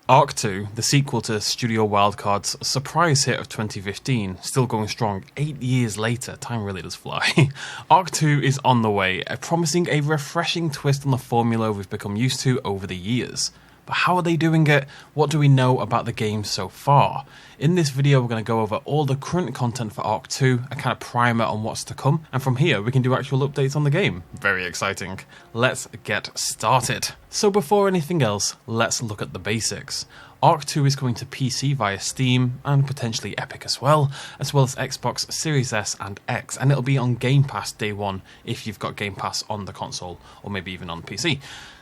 ARK 2, the sequel to Studio Wildcard's surprise hit of 2015, still going strong 8 years later. Time really does fly. ARK 2 is on the way, promising a refreshing twist on the formula we've become used to over the years. But how are they doing it? What do we know about the game so far? In this video we're going to go over all the current content for ARK 2, a kind of primer on what's to come, and from here we can do actual updates on the game. Very exciting. Let's get started. So before anything else, let's look at the basics. ARK 2 is coming to PC via Steam, and potentially Epic as well as Xbox Series S and X, and it'll be on Game Pass day one if you've got Game Pass on the console, or maybe even on PC.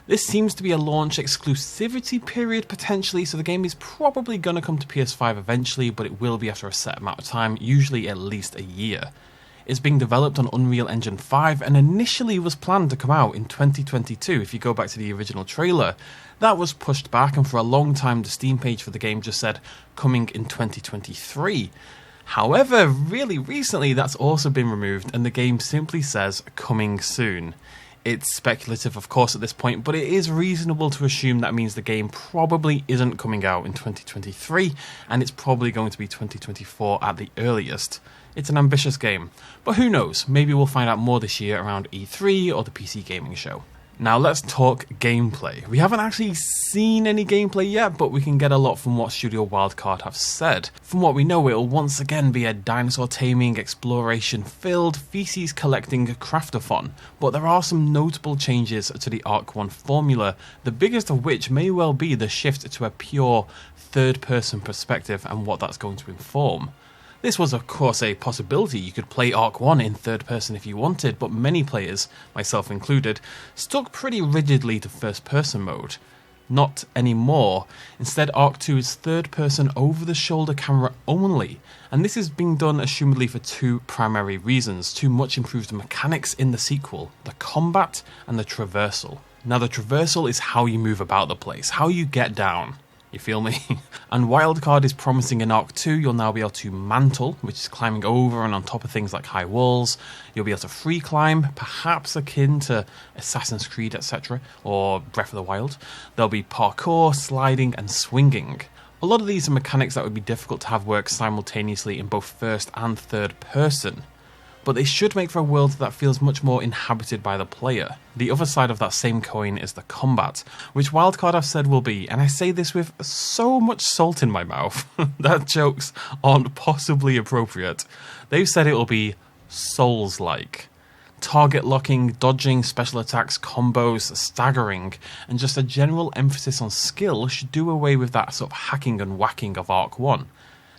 This seems to be a launch exclusivity period potentially, so the game is probably going to come to PS5 eventually, but it will be after a set amount of time, usually at least a year. It's being developed on Unreal Engine 5 and initially was planned to come out in 2022. If you go back to the original trailer, that was pushed back, and for a long time the Steam page for the game just said coming in 2023. However, really recently that's also been removed and the game simply says coming soon. It's speculative, of course, at this point, but it is reasonable to assume that means the game probably isn't coming out in 2023, and it's probably going to be 2024 at the earliest. It's an ambitious game, but who knows, maybe we'll find out more this year around E3 or the PC Gaming Show. Now let's talk gameplay. We haven't actually seen any gameplay yet, but we can get a lot from what Studio Wildcard have said. From what we know, it'll once again be a dinosaur taming, exploration-filled, feces-collecting craftathon, but there are some notable changes to the ARK 1 formula, the biggest of which may well be the shift to a pure third-person perspective and what that's going to inform. This was of course a possibility. You could play ARK 1 in third person if you wanted, but many players, myself included, stuck pretty rigidly to first person mode. Not anymore. Instead, ARK 2 is third person over the shoulder camera only, and this is being done assumedly for two primary reasons, two much improved mechanics in the sequel, the combat and the traversal. Now the traversal is how you move about the place, how you get down. You feel me? And Wildcard is promising in ARK 2 you'll now be able to mantle, which is climbing over and on top of things like high walls. You'll be able to free climb, perhaps akin to Assassin's Creed, etc., or Breath of the Wild. There'll be parkour, sliding, and swinging. A lot of these are mechanics that would be difficult to have work simultaneously in both first and third person, but they should make for a world that feels much more inhabited by the player. The other side of that same coin is the combat, which Wildcard have said will be, and I say this with so much salt in my mouth that jokes aren't possibly appropriate. They've said it will be Souls-like. Target locking, dodging, special attacks, combos, staggering, and just a general emphasis on skill should do away with that sort of hacking and whacking of ARK 1.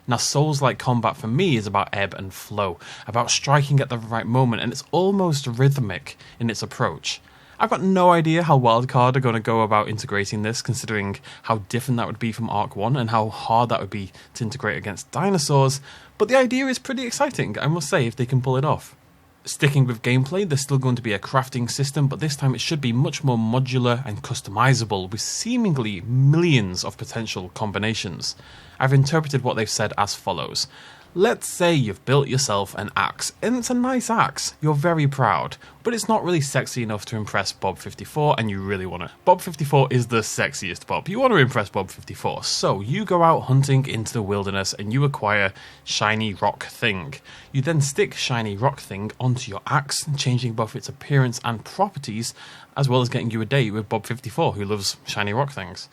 Now, Souls-like combat for me is about ebb and flow, about striking at the right moment, and it's almost rhythmic in its approach. I've got no idea how Wildcard are going to go about integrating this, considering how different that would be from ARK 1 and how hard that would be to integrate against dinosaurs, but the idea is pretty exciting, I must say, if they can pull it off. Sticking with gameplay, there's still going to be a crafting system, but this time it should be much more modular and customizable, with seemingly millions of potential combinations. I've interpreted what they've said as follows. Let's say you've built yourself an axe, and it's a nice axe, you're very proud, but it's not really sexy enough to impress Bob54, and you really want to. Bob54 is the sexiest Bob, you want to impress Bob54, so you go out hunting into the wilderness and you acquire Shiny Rock Thing. You then stick Shiny Rock Thing onto your axe, changing both its appearance and properties, as well as getting you a date with Bob54, who loves Shiny Rock Things.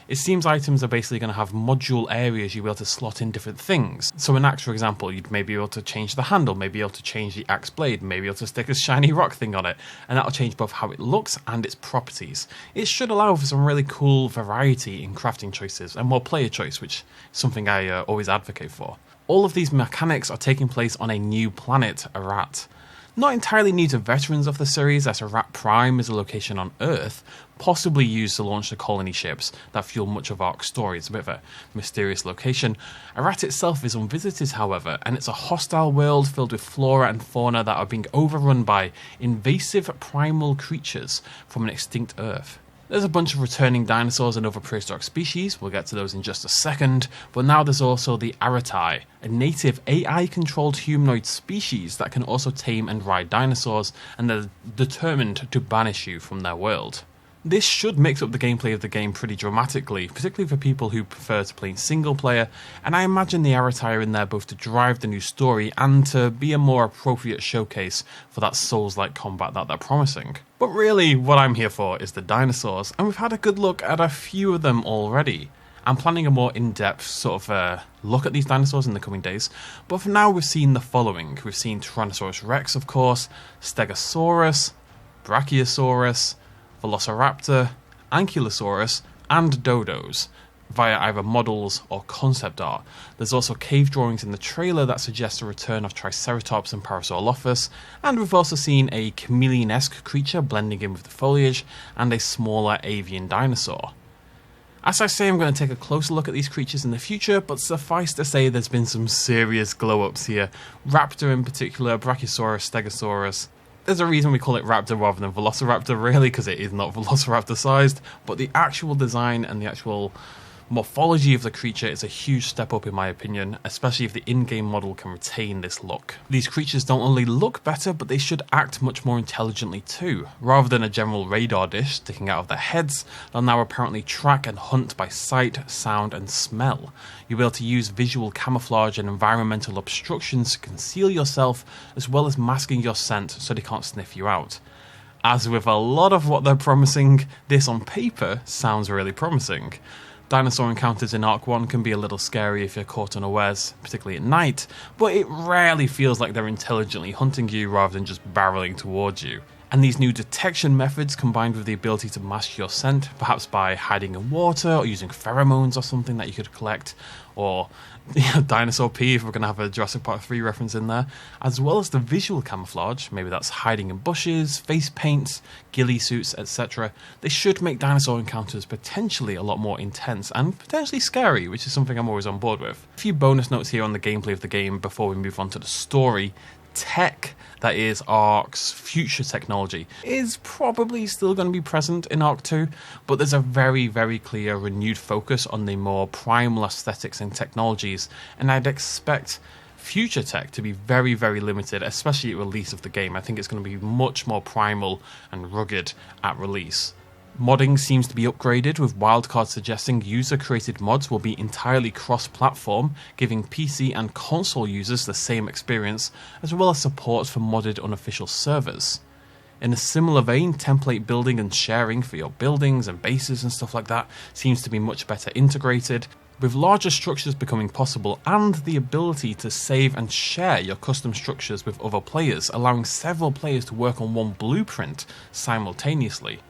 It seems items are basically going to have module areas you'll be able to slot in different things. So an axe, for example, you'd maybe be able to change the handle, maybe be able to change the axe blade, maybe be able to stick a shiny rock thing on it, and that'll change both how it looks and its properties. It should allow for some really cool variety in crafting choices and more player choice, which is something I always advocate for. All of these mechanics are taking place on a new planet, Arat. Not entirely new to veterans of the series, as Arat Prime is a location on Earth, possibly used to launch the colony ships that fuel much of ARK's story. It's a bit of a mysterious location. Arat itself is unvisited, however, and it's a hostile world filled with flora and fauna that are being overrun by invasive primal creatures from an extinct Earth. There's a bunch of returning dinosaurs and other prehistoric species, we'll get to those in just a second, but now there's also the Aratai, a native AI-controlled humanoid species that can also tame and ride dinosaurs, and they're determined to banish you from their world. This should mix up the gameplay of the game pretty dramatically, particularly for people who prefer to play single player, and I imagine the ARK are in there both to drive the new story and to be a more appropriate showcase for that Souls-like combat that they're promising. But really, what I'm here for is the dinosaurs, and we've had a good look at a few of them already. I'm planning a more in-depth sort of look at these dinosaurs in the coming days, but for now we've seen the following. We've seen Tyrannosaurus Rex, of course, Stegosaurus, Brachiosaurus, Velociraptor, Ankylosaurus, and Dodos, via either models or concept art. There's also cave drawings in the trailer that suggest a return of Triceratops and Parasaurolophus, and we've also seen a chameleon-esque creature blending in with the foliage, and a smaller avian dinosaur. As I say, I'm going to take a closer look at these creatures in the future, but suffice to say there's been some serious glow-ups here. Raptor in particular, Brachiosaurus, Stegosaurus. There's a reason we call it Raptor rather than Velociraptor, really, because it is not Velociraptor sized, but the actual design and the actual morphology of the creature is a huge step up in my opinion, especially if the in-game model can retain this look. These creatures don't only look better, but they should act much more intelligently too. Rather than a general radar dish sticking out of their heads, they'll now apparently track and hunt by sight, sound and smell. You'll be able to use visual camouflage and environmental obstructions to conceal yourself, as well as masking your scent so they can't sniff you out. As with a lot of what they're promising, this on paper sounds really promising. Dinosaur encounters in ARK 1 can be a little scary if you're caught unawares, particularly at night, but it rarely feels like they're intelligently hunting you rather than just barreling towards you. And these new detection methods, combined with the ability to mask your scent, perhaps by hiding in water or using pheromones or something that you could collect, or dinosaur pee if we're going to have a Jurassic Park 3 reference in there, as well as the visual camouflage, maybe that's hiding in bushes, face paints, ghillie suits, etc. They should make dinosaur encounters potentially a lot more intense and potentially scary, which is something I'm always on board with. A few bonus notes here on the gameplay of the game before we move on to the story. Tech, that is ARK's future technology, is probably still going to be present in ARK 2, but there's a very, very clear renewed focus on the more primal aesthetics and technologies, and I'd expect future tech to be very, very limited, especially at release of the game. I think it's going to be much more primal and rugged at release. Modding seems to be upgraded, with wildcards suggesting user-created mods will be entirely cross-platform, giving PC and console users the same experience, as well as support for modded unofficial servers. In a similar vein, template building and sharing for your buildings and bases and stuff like that seems to be much better integrated, with larger structures becoming possible and the ability to save and share your custom structures with other players, allowing several players to work on one blueprint simultaneously.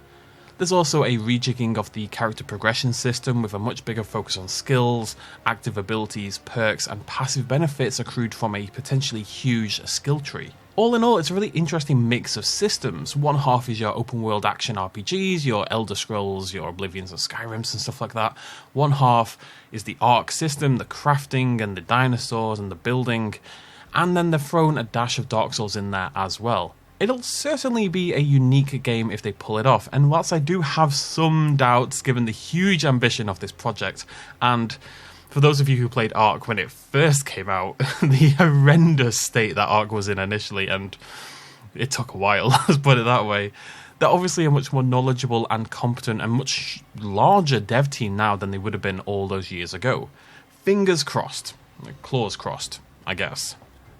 There's also a rejigging of the character progression system with a much bigger focus on skills, active abilities, perks and passive benefits accrued from a potentially huge skill tree. All in all, it's a really interesting mix of systems. One half is your open world action RPGs, your Elder Scrolls, your Oblivions and Skyrims and stuff like that. One half is the ARK system, the crafting and the dinosaurs and the building, and then they've thrown a dash of Dark Souls in there as well. It'll certainly be a unique game if they pull it off, and whilst I do have some doubts given the huge ambition of this project, and for those of you who played ARK when it first came out, the horrendous state that ARK was in initially, and it took a while, let's put it that way, they're obviously a much more knowledgeable and competent and much larger dev team now than they would have been all those years ago. Fingers crossed, claws crossed, I guess.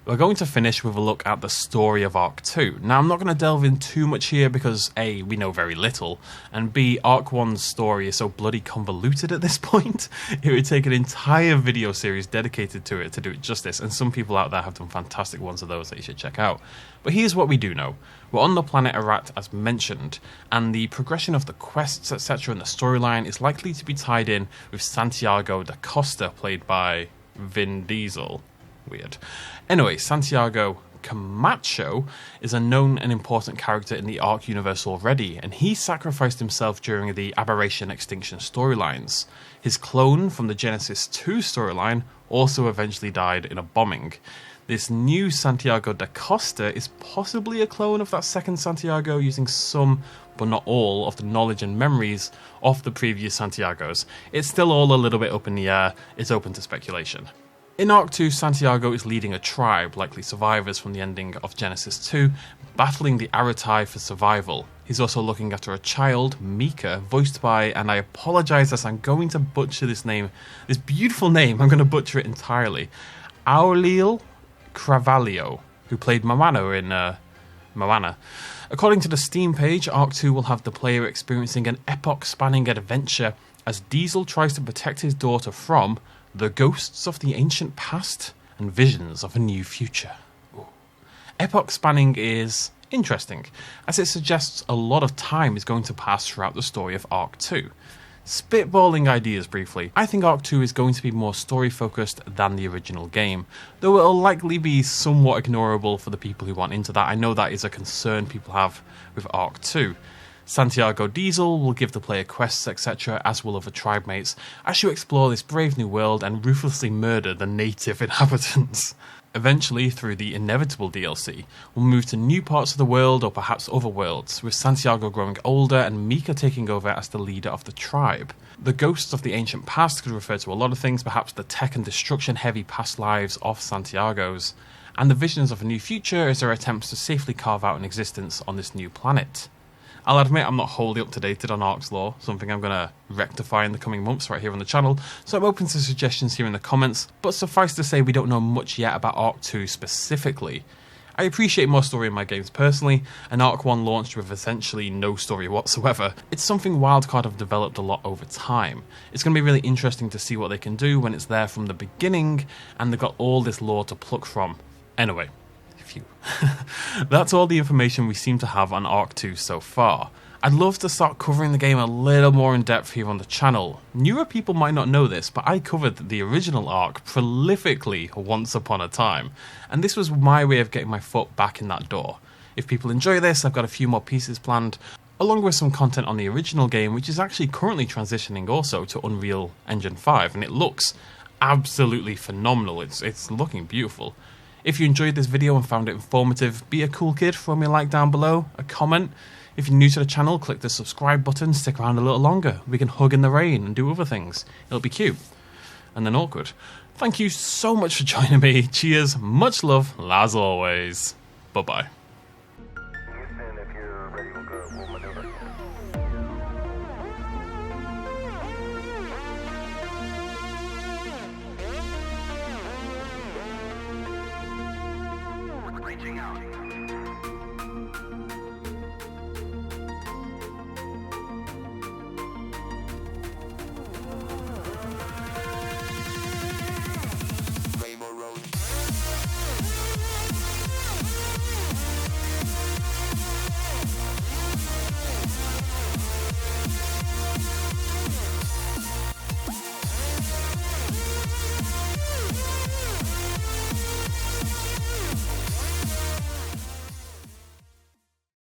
We're going to finish with a look at the story of ARK 2. Now, I'm not going to delve in too much here because A, we know very little, and B, ARK 1's story is so bloody convoluted at this point, it would take an entire video series dedicated to it to do it justice, and some people out there have done fantastic ones of those that you should check out. But here's what we do know. We're on the planet Arat as mentioned, and the progression of the quests, etc. and the storyline is likely to be tied in with Santiago da Costa, played by Vin Diesel. Weird. Anyway, Santiago Camacho is a known and important character in the ARK universe already, and he sacrificed himself during the Aberration Extinction storylines. His clone from the Genesis 2 storyline also eventually died in a bombing. This new Santiago da Costa is possibly a clone of that second Santiago, using some, but not all, of the knowledge and memories of the previous Santiagos. It's still all a little bit up in the air, it's open to speculation. In Ark 2, Santiago is leading a tribe, likely survivors from the ending of Genesis 2, battling the Aratai for survival. He's also looking after a child, Mika, voiced by, and I apologise as I'm going to butcher this name, this beautiful name, I'm going to butcher it entirely, Aurelio Cravalho, who played Moana in Moana. According to the Steam page, Ark 2 will have the player experiencing an epoch-spanning adventure as Diesel tries to protect his daughter from the ghosts of the ancient past and visions of a new future. Ooh. Epoch spanning is interesting, as it suggests a lot of time is going to pass throughout the story of Ark 2. Spitballing ideas briefly, I think Ark 2 is going to be more story focused than the original game, though it'll likely be somewhat ignorable for the people who want into that. I know that is a concern people have with Ark 2. Santiago Diesel will give the player quests, etc., as will other tribe mates, as you explore this brave new world and ruthlessly murder the native inhabitants. Eventually, through the inevitable DLC, we'll move to new parts of the world or perhaps other worlds, with Santiago growing older and Mika taking over as the leader of the tribe. The ghosts of the ancient past could refer to a lot of things, perhaps the tech and destruction heavy past lives of Santiago's, and the visions of a new future as their attempts to safely carve out an existence on this new planet. I'll admit I'm not wholly up to date on Ark's lore, something I'm going to rectify in the coming months right here on the channel, so I'm open to suggestions here in the comments, but suffice to say we don't know much yet about Ark 2 specifically. I appreciate more story in my games personally, and Ark 1 launched with essentially no story whatsoever. It's something Wildcard have developed a lot over time. It's going to be really interesting to see what they can do when it's there from the beginning, and they've got all this lore to pluck from. Anyway. That's all the information we seem to have on Ark 2 so far. I'd love to start covering the game a little more in depth here on the channel. Newer people might not know this, but I covered the original Ark prolifically once upon a time, and this was my way of getting my foot back in that door. If people enjoy this, I've got a few more pieces planned, along with some content on the original game, which is actually currently transitioning also to Unreal Engine 5, and it looks absolutely phenomenal. It's looking beautiful. If you enjoyed this video and found it informative, be a cool kid, throw me a like down below, a comment. If you're new to the channel, click the subscribe button, stick around a little longer. We can hug in the rain and do other things. It'll be cute. And then awkward. Thank you so much for joining me. Cheers, much love, as always. Bye-bye.